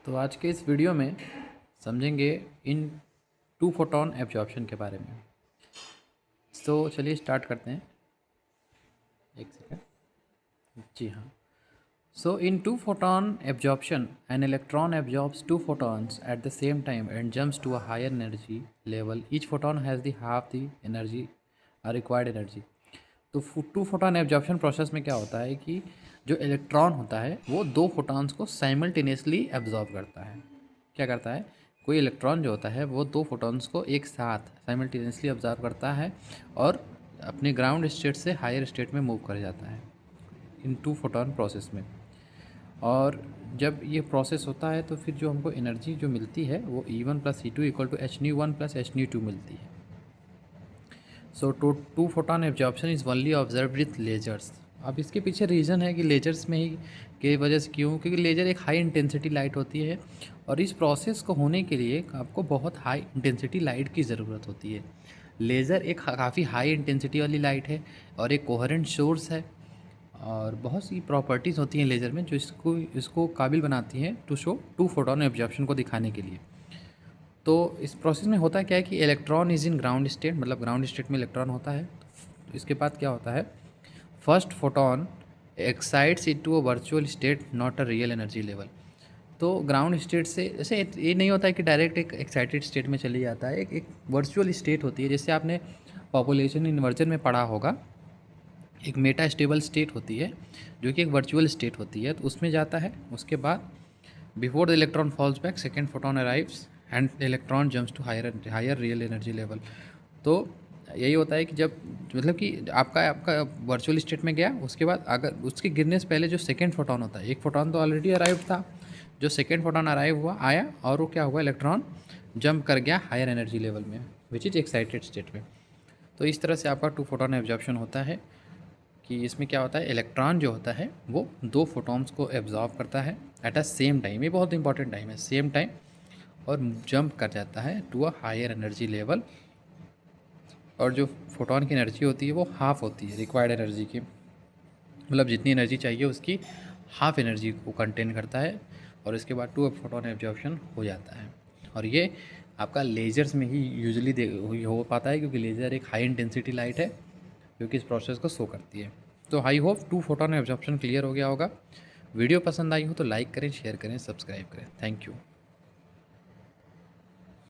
तो आज के इस वीडियो में समझेंगे इन टू फोटोन एब्जॉर्प्शन के बारे में। तो चलिए स्टार्ट करते हैं। एक सेकेंड। जी हाँ। So in two photon absorption an electron absorbs two photons at the same time and jumps to a higher energy level. Each photon has the half the energy required energy. तो to photon absorption process में क्या होता है कि जो electron होता है वो दो फोटॉन्स को साइमल्टेनियसली एब्जॉर्ब करता है। क्या करता है? कोई इलेक्ट्रॉन जो होता है वो दो फोटॉन्स को एक साथ साइमल्टेनियसली एब्जॉर्ब करता है और अपने ग्राउंड स्टेट से हायर स्टेट में मूव कर जाता है इन टू फोटोन प्रोसेस में। और जब ये प्रोसेस होता है तो फिर जो हमको एनर्जी जो मिलती है वो E1 plus E2 equal to Hν1 plus Hν2 मिलती है। So two photon absorption is only observe with lasers. अब इसके पीछे रीज़न है कि लेजर्स में ही की वजह से क्यों, क्योंकि लेज़र एक हाई इंटेंसिटी लाइट होती है और इस प्रोसेस को होने के लिए आपको बहुत हाई इंटेंसिटी लाइट की ज़रूरत होती है। लेज़र एक काफ़ी हाई इंटेंसिटी वाली लाइट है और एक कोहेरेंट सोर्स है और बहुत सी प्रॉपर्टीज़ होती हैं लेज़र में जो इसको काबिल बनाती हैं to show two photon absorption को दिखाने के लिए। तो इस प्रोसेस में होता क्या है कि electron is in ground state, मतलब ग्राउंड स्टेट में इलेक्ट्रॉन होता है। तो इसके बाद क्या होता है, first photon excites it to a virtual state not a real energy level. तो ग्राउंड स्टेट से जैसे ये नहीं होता है कि डायरेक्ट एक एक्साइटेड स्टेट में चली जाता है, एक वर्चुअल स्टेट होती है। जैसे आपने पॉपुलेशन इन्वर्जन में पढ़ा होगा, एक मेटा स्टेबल स्टेट होती है जो कि एक वर्चुअल स्टेट होती है, तो उसमें जाता है। उसके बाद before the electron falls back second photon arrives and electron jumps to higher real energy level. तो यही होता है कि जब मतलब कि आपका वर्चुअल स्टेट में गया, उसके बाद अगर उसके गिरने से पहले जो सेकेंड फोटोन होता है, एक फोटोन तो ऑलरेडी अराइव था, जो सेकेंड फोटोन अराइव हुआ आया और वो क्या हुआ, इलेक्ट्रॉन जंप कर गया हायर एनर्जी लेवल में विच इज़ एक्साइटेड स्टेट में। तो इस तरह से आपका टू फोटोन एब्जॉर्प्शन होता है कि इसमें क्या होता है, इलेक्ट्रॉन जो होता है वो दो फोटॉन्स को एब्जॉर्ब करता है एट अ सेम टाइम। ये बहुत इंपॉर्टेंट टाइम है, सेम टाइम, और जंप कर जाता है to a higher energy level. और जो फोटॉन की एनर्जी होती है वो हाफ होती है रिक्वायर्ड एनर्जी की, मतलब जितनी एनर्जी चाहिए उसकी हाफ एनर्जी को कंटेन करता है और इसके बाद टू फोटॉन एब्जॉर्प्शन हो जाता है। और ये आपका लेजर्स में ही यूजुअली हो पाता है क्योंकि लेज़र एक हाई इंटेंसिटी लाइट है जो कि इस प्रोसेस को शो करती है। तो I hope two photon absorption clear हो गया होगा। वीडियो पसंद आई हो तो लाइक करें, शेयर करें, सब्सक्राइब करें। Thank you.